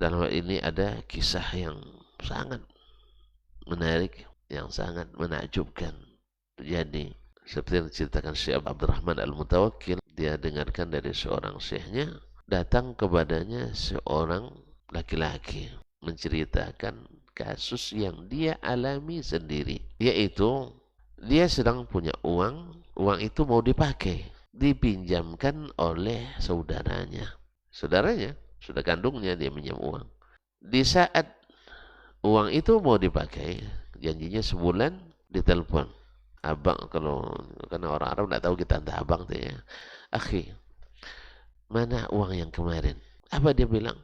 dalam hal ini ada kisah yang sangat menarik, yang sangat menakjubkan. Jadi seperti yang diceritakan Syekh Abdurrahman Al-Mutawakkil, dia dengarkan dari seorang syekhnya, datang kepadanya seorang laki-laki menceritakan kasus yang dia alami sendiri, yaitu dia sedang punya uang, uang itu mau dipakai, dipinjamkan oleh saudaranya. Saudaranya, sudah kandungnya, dia minjam uang. Di saat uang itu mau dipakai, janjinya sebulan, ditelepon. Abang, kalau karena orang Arab nggak tahu kita entah abang tuh ya. Akhi, mana uang yang kemarin? Apa dia bilang?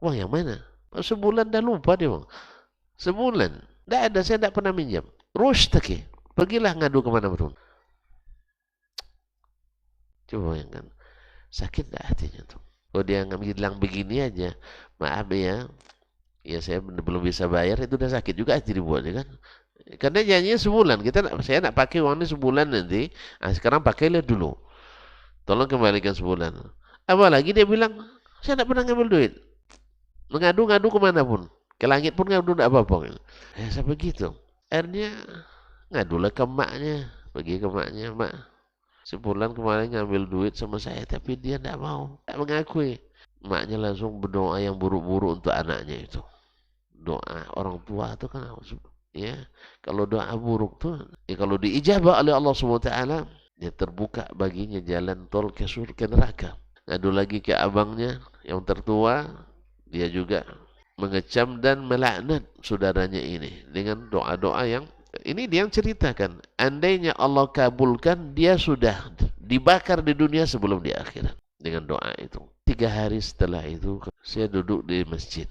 Uang yang mana? Oh, sebulan dah lupa dia bang. Sebulan. Tidak ada, saya tidak pernah minjam. Rushtaki. Pergilah ngadu kemana pun. Coba bayangkan. Sakit tidak hatinya tuh. Oh dia bilang begini aja. Maaf ya. Ya saya belum bisa bayar. Itu udah sakit juga hati dibuatnya kan. Karena janjinya sebulan. Saya nak pakai uang ini sebulan nanti. Nah, sekarang pakailah dulu. Tolong kembalikan sebulan. Apalagi dia bilang, saya tidak pernah ngambil duit. Mengadu-ngadu kemanapun. Ke langit pun ngadu tidak apa-apa. Ya, saya begitu. Akhirnya ngadulah ke maknya. Pergi ke maknya, mak. Sebulan kemarin ngambil duit sama saya, tapi dia tidak mau. Tidak mengakui. Maknya langsung berdoa yang buruk-buruk untuk anaknya itu. Doa orang tua itu kan, ya, kalau doa buruk tuh, ya kalau diijabah oleh Allah SWT, dia terbuka baginya jalan tol ke surga neraka. Ngadu lagi ke abangnya yang tertua, dia juga mengecam dan melaknat saudaranya ini dengan doa-doa yang ini dia yang ceritakan. Andainya Allah kabulkan, dia sudah dibakar di dunia sebelum di akhirat dengan doa itu. 3 hari setelah itu, saya duduk di masjid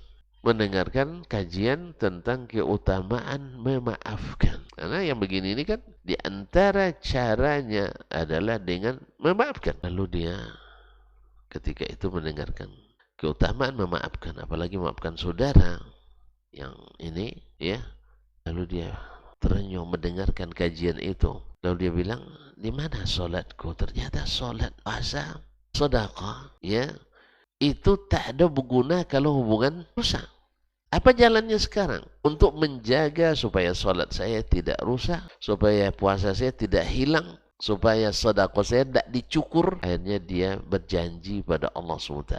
mendengarkan kajian tentang keutamaan memaafkan. Karena yang begini ini kan diantara caranya adalah dengan memaafkan. Lalu dia ketika itu mendengarkan keutamaan memaafkan, apalagi memaafkan saudara yang ini, ya. Lalu dia terenyuh mendengarkan kajian itu. Lalu dia bilang, di mana solatku? Ternyata solat, puasa, sedekah, ya, itu tak ada berguna kalau hubungan rusak. Apa jalannya sekarang? Untuk menjaga supaya solat saya tidak rusak, supaya puasa saya tidak hilang, supaya sedekah saya tidak dicukur. Akhirnya dia berjanji pada Allah SWT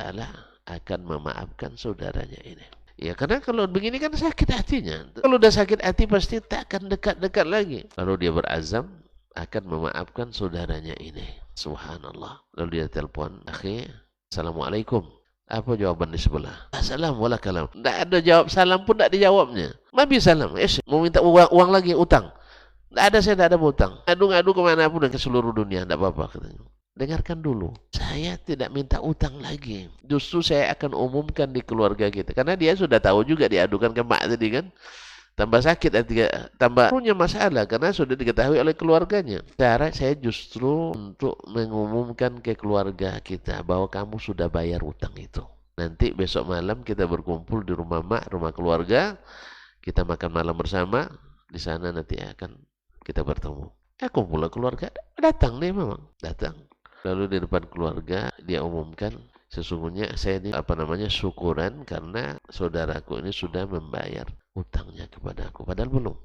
akan memaafkan saudaranya ini. Ya, karena kalau begini kan sakit hatinya. Kalau udah sakit hati pasti tak akan dekat-dekat lagi. Lalu dia berazam akan memaafkan saudaranya ini. Subhanallah. Lalu dia telepon, akhi, assalamualaikum. Apa jawaban di sebelah? Assalam wala kalam. Tak ada jawab salam pun tak dijawabnya. Mabi salam. Mau minta uang lagi, utang. Tak ada, saya tak ada utang. Adu-adu kemana pun dan ke seluruh dunia. Tak apa-apa katanya. Dengarkan dulu. Saya tidak minta utang lagi. Justru saya akan umumkan di keluarga kita. Karena dia sudah tahu juga diadukan ke mak tadi kan. Tambah sakit, tambah punya masalah karena sudah diketahui oleh keluarganya. Cara saya justru untuk mengumumkan ke keluarga kita bahwa kamu sudah bayar utang itu. Nanti besok malam kita berkumpul di rumah mak, rumah keluarga. Kita makan malam bersama. Di sana nanti akan kita bertemu. Kumpul keluarga. Datang nih memang. Datang. Lalu di depan keluarga dia umumkan, sesungguhnya saya ini syukuran karena saudaraku ini sudah membayar utangnya kepada aku. Padahal belum.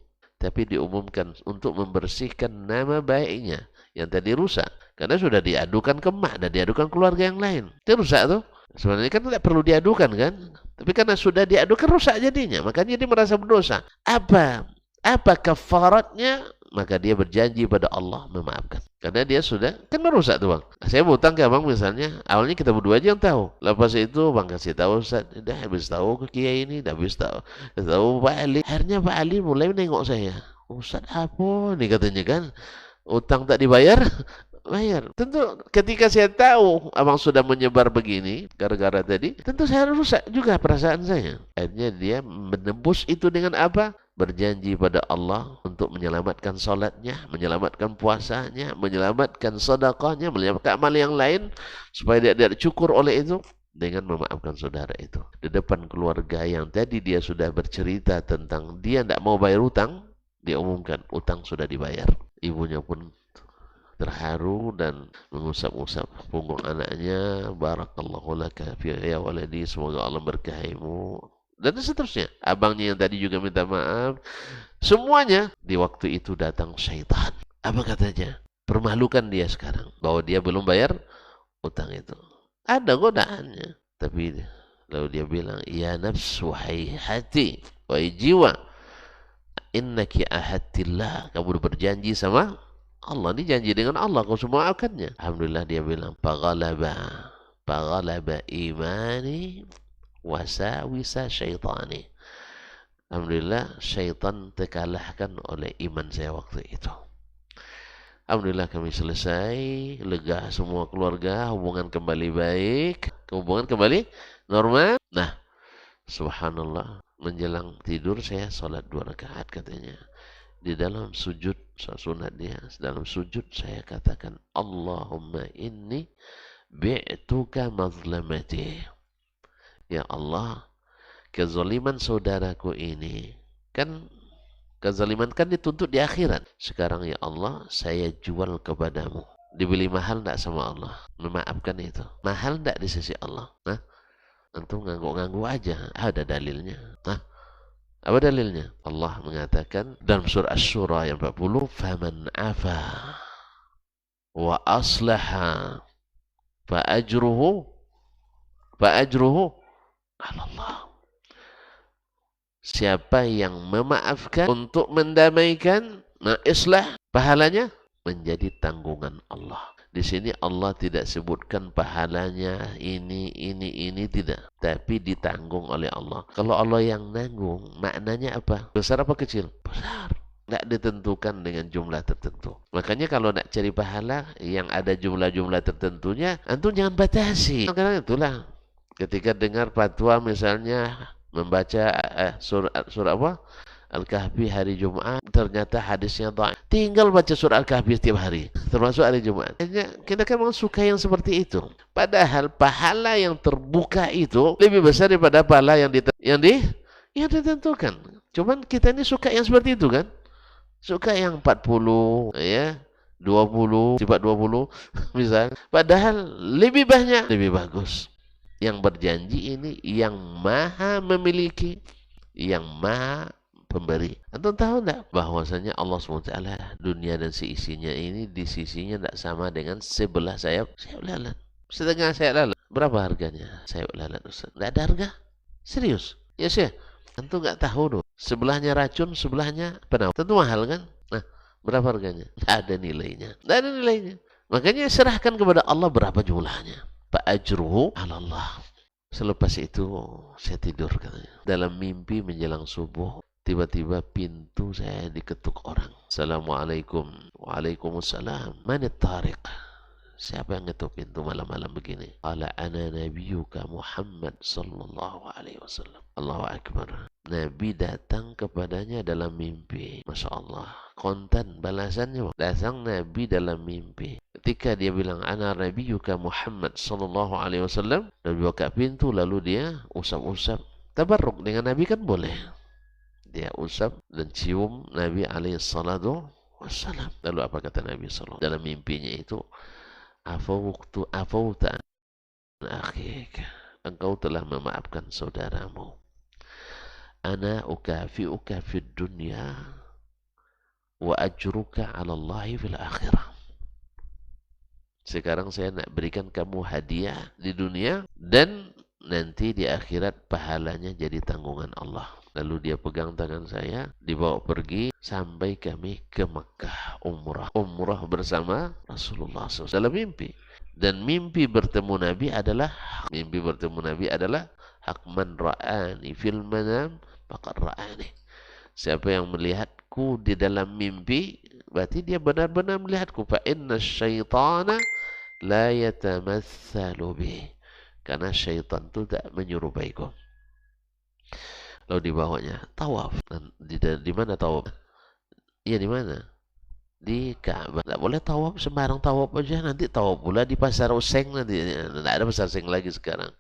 Tapi diumumkan untuk membersihkan nama baiknya yang tadi rusak. Karena sudah diadukan ke mak dan diadukan keluarga yang lain. Itu rusak tuh. Sebenarnya kan tidak perlu diadukan kan. Tapi karena sudah diadukan rusak jadinya. Makanya dia merasa berdosa. Apa kafaratnya? Maka dia berjanji pada Allah memaafkan. Karena dia sudah, kan merusak tuh bang. Saya mau utang ke abang misalnya, awalnya kita berdua aja yang tahu. Lepas itu bang kasih tahu Ustaz, dah habis tahu ke kiai ini, dah habis tahu Pak Ali. Akhirnya Pak Ali mulai menengok saya. Ustaz apa nih katanya kan, utang tak dibayar, bayar. Tentu ketika saya tahu abang sudah menyebar begini, gara-gara tadi, tentu saya rusak juga perasaan saya. Akhirnya dia menembus itu dengan apa? Berjanji pada Allah untuk menyelamatkan salatnya, menyelamatkan puasanya, menyelamatkan sedekahnya, menyelamatkan amal yang lain supaya dia tidak cukur oleh itu dengan memaafkan saudara itu. Di depan keluarga yang tadi dia sudah bercerita tentang dia tidak mau bayar utang, dia umumkan utang sudah dibayar. Ibunya pun terharu dan mengusap-usap punggung anaknya. Barakallahu laka fi ya waladi, semoga Allah berkahimu. Dan seterusnya. Abangnya yang tadi juga minta maaf. Semuanya di waktu itu datang syaitan. Apa katanya? Permalukan dia sekarang bahwa dia belum bayar utang itu. Ada godaannya. Tapi lalu dia bilang, ya nafsu, wahai hati, wahai jiwa, innaki ahadtillah, kamu berjanji sama Allah. Ini janji dengan Allah, kau semua akannya. Alhamdulillah dia bilang, Paghalaba imani wasawisa syaitani. Alhamdulillah syaitan terkalahkan oleh iman saya waktu itu. Alhamdulillah kami selesai, lega semua keluarga, hubungan kembali baik, hubungan kembali normal. Nah, subhanallah, menjelang tidur saya sholat 2 rakaat katanya. Di dalam sujud, sunat dia, dalam sujud saya katakan, Allahumma inni bi'tuka mazlamati. Ya Allah, kezaliman saudaraku ini, kan kezaliman kan dituntut di akhirat. Sekarang ya Allah, saya jual kepadamu. Dibeli mahal enggak sama Allah? Memaafkan itu. Mahal enggak di sisi Allah? Nah, antum nganggu-nganggu aja. Ada dalilnya. Nah, apa dalilnya? Allah mengatakan dalam surah Asy-Syura yang 40, "Faman afa wa aslaha fa ajruhu 'ala Allah." Siapa yang memaafkan untuk mendamaikan, islah, pahalanya menjadi tanggungan Allah. Di sini Allah tidak sebutkan pahalanya ini tidak, tapi ditanggung oleh Allah. Kalau Allah yang nanggung, maknanya apa? Besar apa kecil? Besar. Tidak ditentukan dengan jumlah tertentu. Makanya kalau nak cari pahala yang ada jumlah-jumlah tertentunya, antum jangan batasi. Karena itulah ketika dengar fatwa misalnya membaca surah apa? Al-Kahfi hari Jumat, ternyata hadisnya dhaif. Tinggal baca surah Al-Kahfi setiap hari, termasuk hari Jumat. Kita kan memang suka yang seperti itu. Padahal pahala yang terbuka itu lebih besar daripada pahala yang ditentukan. Cuman kita ini suka yang seperti itu kan? Suka yang 40, ya, 20, sifat 20 misalnya. Padahal lebih banyak, lebih bagus. Yang berjanji ini yang maha memiliki, yang maha pemberi. Antum tahu enggak bahwasanya Allah SWT dunia dan seisinya ini di sisinya tidak sama dengan sebelah sayap lalat. Setengah sayap lalat. Berapa harganya sayap lalat, Ustaz? Tidak ada harga. Serius? Ya sih. Antum enggak tahu dong. Sebelahnya racun, sebelahnya penawar. Tentu mahal kan? Nah, berapa harganya? Tidak ada nilainya. Tidak ada nilainya. Makanya serahkan kepada Allah berapa jumlahnya. Fa'ajruhu 'ala Allah. Selepas itu saya tidur katanya. Dalam mimpi menjelang subuh, tiba-tiba pintu saya diketuk orang. Assalamualaikum. Waalaikumsalam. Manit Tariq? Siapa yang ngetuk pintu malam-malam begini? Qala ana nabiyyuka Muhammad sallallahu alaihi wasallam. Allahu akbar. Nabi datang kepadanya dalam mimpi. Masya Allah. Kontan balasannya. Datang Nabi dalam mimpi. Ketika dia bilang ana nabiyyuka Muhammad sallallahu alaihi wasallam, Nabi buka pintu lalu dia usap-usap. Tabarruk dengan Nabi kan boleh. Dia usap dan cium Nabi alaihi salatu wassalam. Lalu apa kata Nabi sallallahu dalam mimpinya itu? Afauta akhik, engkau telah memaafkan saudaramu. Ana ukafi'uka fid dunya wa ajruka 'ala Allahi fil akhirah. Sekarang saya nak berikan kamu hadiah di dunia dan nanti di akhirat pahalanya jadi tanggungan Allah. Lalu dia pegang tangan saya, dibawa pergi sampai kami ke Makkah umrah. Umrah bersama Rasulullah SAW dalam mimpi. Dan mimpi bertemu Nabi adalah hak man ra'ani fil manam faqad ra'ani. Siapa yang melihatku di dalam mimpi, berarti dia benar-benar melihatku. Fa inna syaitana la yatamatsalu bih. Karena syaitan itu tak menyerupaiku. Lalu dibawanya tawaf. Di mana tawaf? Iya di mana? Di Ka'bah. Tidak boleh tawaf sembarang tawaf aja. Nanti tawaf pula di Pasar Useng nanti. Tidak ada Pasar Useng lagi sekarang.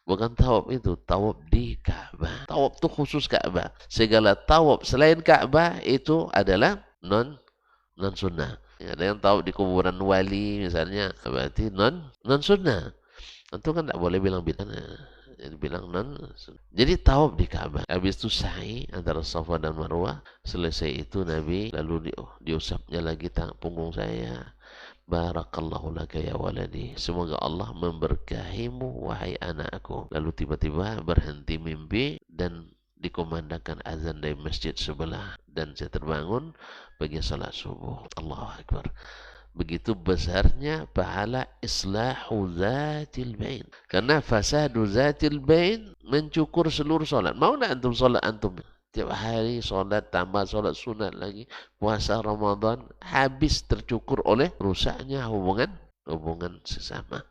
Bukan tawaf itu, tawaf di Ka'bah. Tawaf itu khusus Ka'bah. Segala tawaf selain Ka'bah itu adalah non sunnah. Ada yang tahu di kuburan wali misalnya, berarti non sunnah. Tentu kan tidak boleh bilang bid'ah. Jadi bilang non. Jadi tawaf di Ka'bah. Habis itu sa'i antara Safa dan Marwah. Selesai itu Nabi lalu diusapnya lagi punggung saya. Barakallahu laka ya waladi. Semoga Allah memberkahimu wahai anakku. Lalu tiba-tiba berhenti mimpi dan dikumandangkan azan dari masjid sebelah. Dan saya terbangun bagi salat subuh. Allahu Akbar. Begitu besarnya pahala islahu zatil bain. Karena fasadu zatil bain mencukur seluruh solat. Mau nak antum solat antum? Tiap hari solat, tambah solat sunat lagi, puasa Ramadan, habis tercukur oleh rusaknya hubungan sesama.